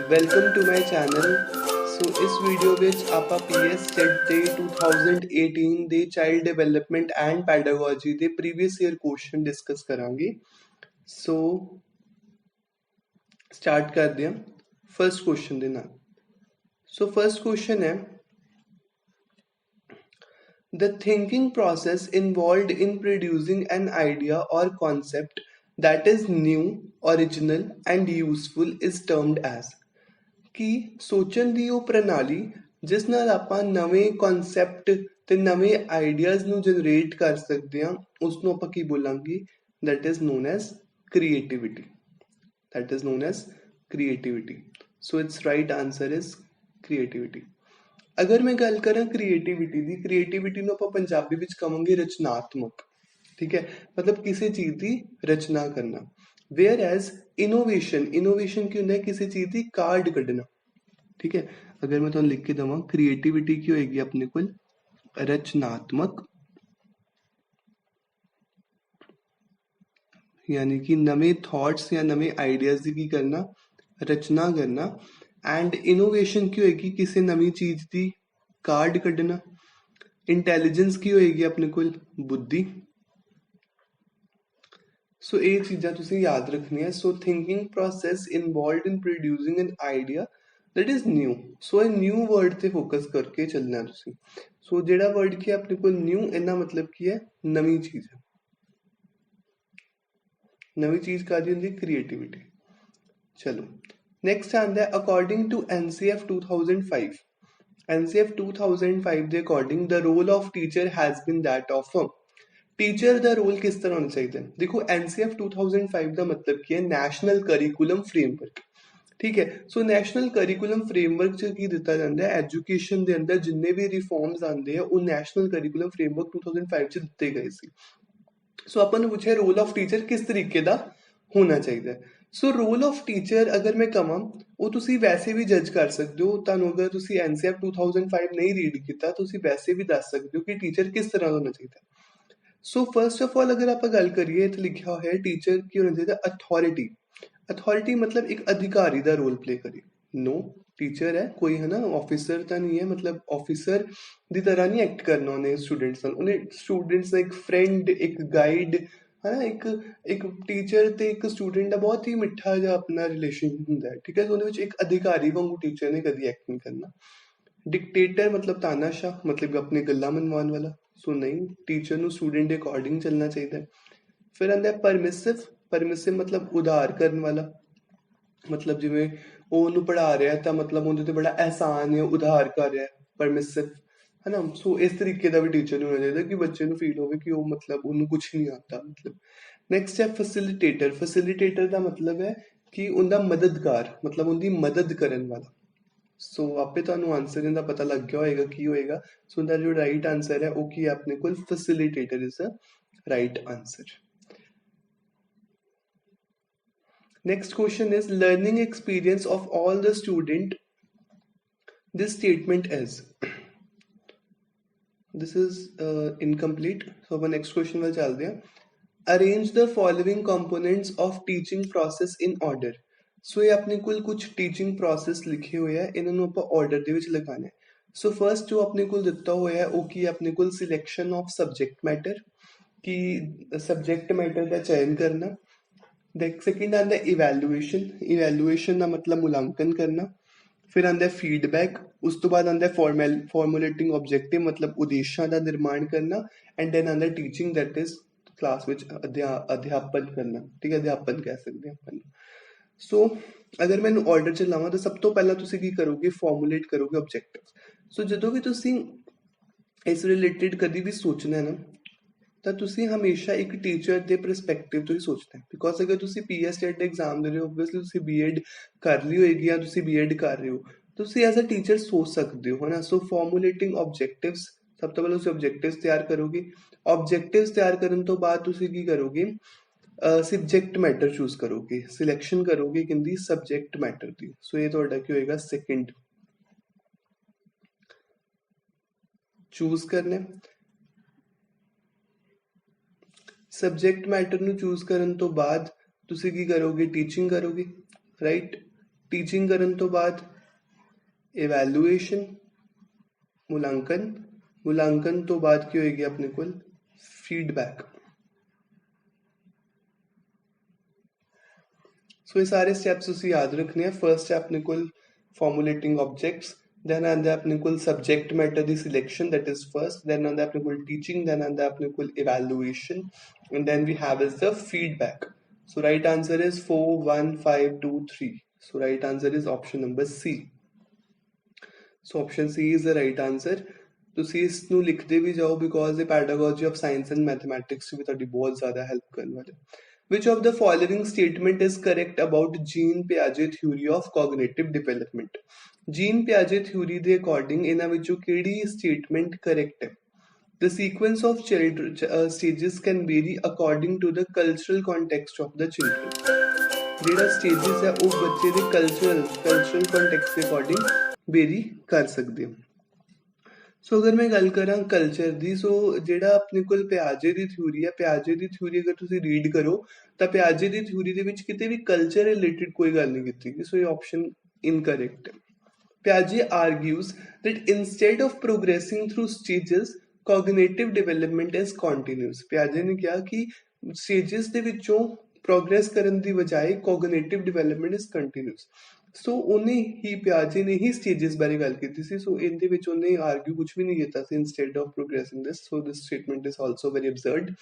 Welcome to my channel. So ਇਸ video ਵਿੱਚ ਆਪਾਂ ਪੀਐਸ ਸੈਟ ਦੇ 2018 ਦੇ ਚਾਈਲਡ ਡਿਵੈਲਪਮੈਂਟ ਐਂਡ ਪੈਡਾਗੋਜੀ ਦੇ ਪ੍ਰੀਵੀਅਸ ਈਅਰ ਕੁਐਸਚਨ ਡਿਸਕਸ ਕਰਾਂਗੇ। ਸੋ ਸਟਾਰਟ ਕਰਦੇ ਹਾਂ ਫਰਸਟ ਕੁਐਸਚਨ ਦੇ ਨਾਲ। ਸੋ ਫਰਸਟ ਕੁਐਸਚਨ ਹੈ The thinking process involved in producing an idea or concept that is new, original and useful is termed as ਕਿ ਸੋਚਣ ਦੀ ਉਹ ਪ੍ਰਣਾਲੀ ਜਿਸ ਨਾਲ ਆਪਾਂ ਨਵੇਂ ਕਨਸੈਪਟ ਤੇ ਨਵੇਂ ਆਈਡੀਆਜ਼ ਨੂੰ ਜਨਰੇਟ ਕਰ ਸਕਦੇ ਹਾਂ ਉਸ ਨੂੰ ਆਪਾਂ ਕੀ ਬੋਲਾਂਗੇ that is known as creativity. That is known as creativity. So its right answer is creativity. ਅਗਰ ਮੈਂ ਗੱਲ ਕਰਾਂ ਕ੍ਰੀਏਟੀਵਿਟੀ ਦੀ, ਕ੍ਰੀਏਟੀਵਿਟੀ ਨੂੰ ਆਪਾਂ ਪੰਜਾਬੀ ਵਿੱਚ ਕਹਾਂਗੇ ਰਚਨਾਤਮਕ, ਠੀਕ ਹੈ, ਮਤਲਬ ਕਿਸੇ ਚੀਜ਼ ਦੀ ਰਚਨਾ ਕਰਨਾ। ਵੇਅਰ ਐਜ਼ ਇਨੋਵੇਸ਼ਨ ਕੀ ਹੁੰਦਾ ਹੈ? ਕਿਸੇ ਚੀਜ਼ ਦੀ ਕਾਢ ਕੱਢਣਾ, ਠੀਕ ਹੈ। ਅਗਰ ਮੈਂ ਤੁਹਾਨੂੰ ਲਿਖ ਕੇ ਦੇਵਾਂ ਕ੍ਰੀਏਟੀਵਿਟੀ ਕੀ ਹੋਏਗੀ ਆਪਣੇ ਕੋਲ? ਰਚਨਾਤਮਕ, ਯਾਨੀ ਕਿ ਨਵੇਂ ਥਾਟਸ ਜਾਂ ਨਵੇਂ ਆਈਡੀਆਜ਼ ਦੀ ਕੀ ਕਰਨਾ? ਰਚਨਾ ਕਰਨਾ। ਐਂਡ ਇਨੋਵੇਸ਼ਨ ਕੀ ਹੋਏਗੀ? ਕਿਸੇ ਨਵੀਂ ਚੀਜ਼ ਦੀ ਕਾਢ ਕੱਢਣਾ। ਇੰਟੈਲੀਜੈਂਸ ਕੀ ਹੋਏਗੀ ਆਪਣੇ ਕੋਲ? ਬੁੱਧੀ। ਸੋ ਇਹ ਚੀਜ਼ਾਂ ਤੁਸੀਂ ਯਾਦ ਰੱਖਣੀਆਂ। So thinking process involved in producing an idea that is new. So ਇਹ ਨਿਊ ਵਰਡ ਤੇ ਫੋਕਸ ਕਰਕੇ ਚੱਲਣਾ ਤੁਸੀਂ। ਸੋ ਜਿਹੜਾ ਵਰਡ ਕੀ ਹੈ ਆਪਣੇ ਕੋਲ ਨਿਊ, ਇਹਦਾ ਮਤਲਬ ਕੀ ਹੈ? ਨਵੀਂ ਚੀਜ਼ ਹੈ। ਨਵੀਂ ਚੀਜ਼ ਕਾਹਦੀ ਹੁੰਦੀ? ਕ੍ਰੀਏਟੀਵਿਟੀ। ਚਲੋ ਨੈਕਸਟ ਆਉਂਦਾ ਹੈ ਅਕੋਰਡਿੰਗ ਟੂ NCF 2005. NCF 2005 ਦੇ according the role of teacher has been that of teacher ਦਾ ਰੋਲ ਕਿਸ ਤਰ੍ਹਾਂ ਹੋਣਾ ਚਾਹੀਦਾ ਹੈ? ਦੇਖੋ NCF 2005 ਦਾ ਮਤਲਬ ਕੀ ਹੈ? ਨੈਸ਼ਨਲ ਕਰਿਕੂਲਮ ਫਰੇਮਵਰਕ, ਠੀਕ ਹੈ। ਸੋ ਨੈਸ਼ਨਲ ਕਰਿਕੂਲਮ ਫਰੇਮਵਰਕ 'ਚ ਕੀ ਦਿੱਤਾ ਜਾਂਦਾ ਹੈ? ਐਜੂਕੇਸ਼ਨ ਦੇ ਅੰਦਰ ਜਿੰਨੇ ਵੀ ਰਿਫਾਰਮਸ ਆਉਂਦੇ ਆ ਉਹ ਨੈਸ਼ਨਲ ਕਰਿਕੂਲਮ ਫਰੇਮਵਰਕ 2005 'ਚ ਦਿੱਤੇ ਗਏ ਸੀ। ਸੋ ਆਪਾਂ ਨੂੰ ਪੁੱਛਿਆ ਰੋਲ ਆਫ ਟੀਚਰ ਕਿਸ ਤਰੀਕੇ ਦਾ ਹੋਣਾ ਚਾਹੀਦਾ ਹੈ। ਸੋ ਰੋਲ ਆਫ ਟੀਚਰ ਅਗਰ ਮੈਂ ਕਹਾਂ ਉਹ ਤੁਸੀਂ ਵੈਸੇ ਵੀ ਜੱਜ ਕਰ ਸਕਦੇ ਹੋ। ਤੁਹਾਨੂੰ ਅਗਰ ਤੁਸੀਂ NCF 2005 ਨਹੀਂ ਰੀਡ ਕੀਤਾ ਤੁਸੀਂ ਵੈਸੇ ਵੀ ਦੱਸ ਸਕਦੇ ਹੋ ਕਿ ਟੀਚਰ ਕਿਸ ਤਰ੍ਹਾਂ ਦਾ ਹੋਣਾ ਚਾਹੀਦਾ। ਸੋ ਫਸਟ ਆਫ ਆਲ ਅਗਰ ਆਪਾਂ ਗੱਲ ਕਰੀਏ ਤਾਂ ਲਿਖਿਆ ਹੋਇਆ ਹੈ ਟੀਚਰ ਕੀ ਹੋਣਾ ਚਾਹੀਦਾ? ਅਥਾਰਟੀ। ਅਥਾਰਟੀ ਮਤਲਬ ਇੱਕ ਅਧਿਕਾਰੀ ਦਾ ਰੋਲ ਪਲੇ ਕਰੇ। ਨੋ, ਟੀਚਰ ਹੈ ਕੋਈ, ਹੈ ਨਾ, ਆਫਿਸਰ ਤਾਂ ਨਹੀਂ ਹੈ। ਮਤਲਬ ਆਫਿਸਰ ਦੀ ਤਰ੍ਹਾਂ ਨਹੀਂ ਐਕਟ ਕਰਨਾ ਉਹਨੇ ਸਟੂਡੈਂਟਸ ਨਾਲ। ਉਹਨੇ ਸਟੂਡੈਂਟਸ ਦਾ ਇੱਕ ਫਰੈਂਡ, ਇੱਕ ਗਾਈਡ, ਹੈ ਨਾ। ਇੱਕ ਟੀਚਰ ਤੇ ਇੱਕ ਸਟੂਡੈਂਟ ਦਾ ਬਹੁਤ ਹੀ ਮਿੱਠਾ ਜਿਹਾ ਆਪਣਾ ਰਿਲੇਸ਼ਨ ਹੁੰਦਾ ਹੈ, ਠੀਕ ਹੈ। ਉਹਦੇ ਵਿੱਚ ਇੱਕ ਅਧਿਕਾਰੀ ਵਾਂਗੂ ਟੀਚਰ ਨੇ ਕਦੀ ਐਕਟ ਨਹੀਂ ਕਰਨਾ। ਡਿਕਟੇਟਰ ਮਤਲਬ ਤਾਨਾਸ਼ਾਹ, ਮਤਲਬ ਆਪਣੇ ਗੱਲਾਂ ਮਨਵਾਉਣ ਵਾਲਾ। ਸੋ ਨਹੀਂ, ਟੀਚਰ ਨੂੰ ਸਟੂਡੈਂਟ ਦੇ ਅਕੋਰਡਿੰਗ ਚੱਲਣਾ ਚਾਹੀਦਾ ਹੈ। ਫਿਰ ਆਉਂਦਾ ਪਰਮਿਸਿਵ। ਪਰਮਿਸਿਵ ਮਤਲਬ ਉਧਾਰ ਕਰਨ ਵਾਲਾ, ਮਤਲਬ ਜਿਵੇਂ ਉਹ ਉਹਨੂੰ ਪੜ੍ਹਾ ਰਿਹਾ ਤਾਂ ਮਤਲਬ ਉਹਦੇ ਤੇ ਬੜਾ ਅਹਿਸਾਨ ਹੈ, ਉਧਾਰ ਕਰ ਰਿਹਾ, ਪਰਮਿਸਿਵ, ਹੈ ਨਾ। ਸੋ ਇਸ ਤਰੀਕੇ ਦਾ ਵੀ ਟੀਚਰ ਨੂੰ ਹੋਣਾ ਚਾਹੀਦਾ ਕਿ ਬੱਚੇ ਨੂੰ ਫੀਲ ਹੋਵੇ ਕਿ ਉਹ ਮਤਲਬ ਉਹਨੂੰ ਕੁਛ ਨਹੀਂ ਆਉਂਦਾ ਮਤਲਬ। ਨੈਕਸਟ ਹੈ ਫੈਸਿਲੀਟੇਟਰ। ਫੈਸਿਲੀਟੇਟਰ ਦਾ ਮਤਲਬ ਹੈ ਕਿ ਉਹਦਾ ਮਦਦਗਾਰ, ਮਤਲਬ ਉਹਦੀ ਮਦਦ ਕਰਨ ਵਾਲਾ। ਸੋ ਆਪੇ ਤੁਹਾਨੂੰ ਆਨਸਰ ਇਹਦਾ ਪਤਾ ਲੱਗ ਗਿਆ ਹੋਏਗਾ ਕੀ ਹੋਏਗਾ। ਸੋ ਇਹਦਾ ਜੋ ਰਾਈਟ ਆਨਸਰ ਹੈ ਉਹ ਕੀ ਹੈ ਆਪਣੇ ਕੋਲ? Facilitator is a right answer. Next question is learning experience of all the student. This statement is. This is incomplete. So our next question will chalde hain. Arrange the following components of teaching process in order. So ये अपने कुल कुछ teaching process लिखे हुए हैं, इन्होंने ऊपर order ਦੇ ਵਿੱਚ ਲਗਾना है. So first जो अपने कुल ਦਿੱਤਾ ਹੋਇਆ ਹੈ ਉਹ ਕੀ अपने कुल selection of subject matter, कि subject matter ਦਾ ਚयन करना। सेकेंड आंदा इवैल्यूएशन। इवैल्यूएशन का मतलब मूल्यांकन करना। फिर आंदा फीडबैक। उस तो बाद आंदा फॉर्मुलेटिंग ऑब्जेक्टिव, मतलब उद्देश्यों का निर्माण करना। एंड देन आंदा teaching, that is class which अध्यापन करना, ठीक है, अध्यापन कह सकते हैं अपन। सो अगर मैं ऑर्डर च लावां तो सब तो पहला तुसी की करोगे? फॉर्मुलेट करोगे ऑब्जेक्टिव। सो जदों भी तुसी इस रिलेटेड कभी भी सोचना है ना ਤਾਂ ਤੁਸੀਂ ਹਮੇਸ਼ਾ ਇੱਕ ਟੀਚਰ ਦੇ ਪਰਸਪੈਕਟਿਵ ਤੋਂ ਹੀ ਸੋਚਦੇ ਹੋ। ਬਿਕੋਜ਼ ਅਗਰ ਤੁਸੀਂ ਪੀਐਸ ਟੈਟ ਦੇ ਐਗਜ਼ਾਮ ਦੇ ਰਹੇ ਹੋ, ਓਬਵੀਅਸਲੀ ਤੁਸੀਂ ਬੀਐਡ ਕਰ ਲਈ ਹੋਏਗੀ ਜਾਂ ਤੁਸੀਂ ਬੀਐਡ ਕਰ ਰਹੇ ਹੋ, ਤੁਸੀਂ ਐਜ਼ ਅ ਟੀਚਰ ਸੋਚ ਸਕਦੇ ਹੋ, ਹੈ ਨਾ। ਸੋ ਫਾਰਮੂਲੇਟਿੰਗ ਆਬਜੈਕਟਿਵਸ, ਸਭ ਤੋਂ ਪਹਿਲਾਂ ਤੁਸੀਂ ਆਬਜੈਕਟਿਵਸ ਤਿਆਰ ਕਰੋਗੇ। ਆਬਜੈਕਟਿਵਸ ਤਿਆਰ ਕਰਨ ਤੋਂ ਬਾਅਦ ਤੁਸੀਂ ਕੀ ਕਰੋਗੇ? ਸਬਜੈਕਟ ਮੈਟਰ ਚੂਜ਼ ਕਰੋਗੇ, ਸਿਲੈਕਸ਼ਨ ਕਰੋਗੇ ਕਿੰਦੀ? ਸਬਜੈਕਟ ਮੈਟਰ ਦੀ। ਸੋ ਇਹ ਤੁਹਾਡਾ ਕੀ ਹੋਏਗਾ? ਸੈਕਿੰਡ ਚੂਜ਼ ਕਰਨਾ। ਸਬਜੈਕਟ ਮੈਟਰ ਨੂੰ ਚੂਜ਼ ਕਰਨ ਤੋਂ ਬਾਅਦ ਤੁਸੀਂ ਕੀ ਕਰੋਗੇ? ਟੀਚਿੰਗ ਕਰੋਗੇ, ਰਾਈਟ। ਟੀਚਿੰਗ ਕਰਨ ਤੋਂ ਬਾਅਦ ਇਵੈਲੂਏਸ਼ਨ, ਮੁਲਾਂਕਣ ਤੋਂ ਬਾਅਦ ਕੀ ਹੋਏਗੀ ਆਪਣੇ ਕੋਲ ਫੀਡਬੈਕ। ਸੋ ਇਹ ਸਾਰੇ ਸਟੈਪਸ ਤੁਸੀਂ ਯਾਦ ਰੱਖਣੇ ਆ। ਫਰਸਟ ਹੈ ਆਪਣੇ ਕੋਲ ਫਾਰਮੂਲੇਟਿੰਗ ਆਬਜੈਕਟਸ, then ਆਂਦਾ ਆਪਣੇ ਕੋਲ subject matter the selection, that is first, then ਆਂਦਾ ਆਪਣੇ ਕੋਲ ਟੀਚਿੰਗ, then ਆਂਦਾ ਆਪਣੇ ਕੋਲ evaluation, and then we have is the feedback. So right answer is 4 1 5 2 3. So right answer is option number C. So option C is the right answer. ਤੁਸੀਂ ਇਸ ਨੂੰ ਲਿਖਦੇ ਵੀ ਜਾਓ ਬਿਕੋਜ਼ ਇਹ pedagogy of science and mathematics ਵੀ ਤੁਹਾਡੀ ਬਹੁਤ ਜ਼ਿਆਦਾ ਹੈਲਪ ਕਰਨ ਵਾਲੇ। Which of the following statement is correct about Jean Piaget theory of cognitive development? Jean Piaget theory ਦੇ according ਇਹਨਾਂ ਵਿੱਚੋਂ ਕਿਹੜੀ statement correct ਹੈ? The sequence of stages can vary according to the cultural context of the children. ਜਿਹੜਾ stages ਹੈ ਉਹ ਬੱਚੇ ਦੇ cultural context ਦੇ according vary ਕਰ ਸਕਦੇ ਹੋ। ਸੋ ਅਗਰ ਮੈਂ ਗੱਲ ਕਰਾਂ ਕਲਚਰ ਦੀ, ਸੋ ਜਿਹੜਾ ਆਪਣੇ ਕੋਲ ਪਿਆਜੇ ਦੀ ਥਿਊਰੀ ਹੈ, ਪਿਆਜੇ ਦੀ ਥਿਊਰੀ ਅਗਰ ਤੁਸੀਂ ਰੀਡ ਕਰੋ ਤਾਂ ਪਿਆਜੇ ਦੀ ਥਿਊਰੀ ਦੇ ਵਿੱਚ ਕਿਤੇ ਵੀ ਕਲਚਰ ਰਿਲੇਟਡ ਕੋਈ ਗੱਲ ਨਹੀਂ ਕੀਤੀ ਗਈ। ਸੋ ਇਹ ਆਪਸ਼ਨ ਇਨਕਰੈਕਟ ਹੈ। ਪਿਆਜੇ ਆਰਗਿਊਜ਼ that instead of progressing through stages, cognitive development is continuous. ਪਿਆਜੇ ਨੇ ਕਿਹਾ ਕਿ ਸਟੇਜਸ ਦੇ ਵਿੱਚੋਂ ਪ੍ਰੋਗਰੈਸ ਕਰਨ ਦੀ ਬਜਾਏ ਕੋਗਨੀਟਿਵ ਡਿਵੈਲਪਮੈਂਟ ਇਜ਼ ਕੰਟੀਨਿਊਸ। ਸੋ ਉਹਨੇ ਹੀ ਪਿਆਜੇ ਨੇ ਹੀ ਸਟੇਜਸ ਬਾਰੇ ਗੱਲ ਕੀਤੀ ਸੀ। ਸੋ ਇਹਦੇ ਵਿੱਚ ਉਹਨੇ ਆਰਗਿਊ ਕੁਝ ਵੀ ਨਹੀਂ ਕੀਤਾ ਸੀ instead of progressing this. So this statement is also very absurd.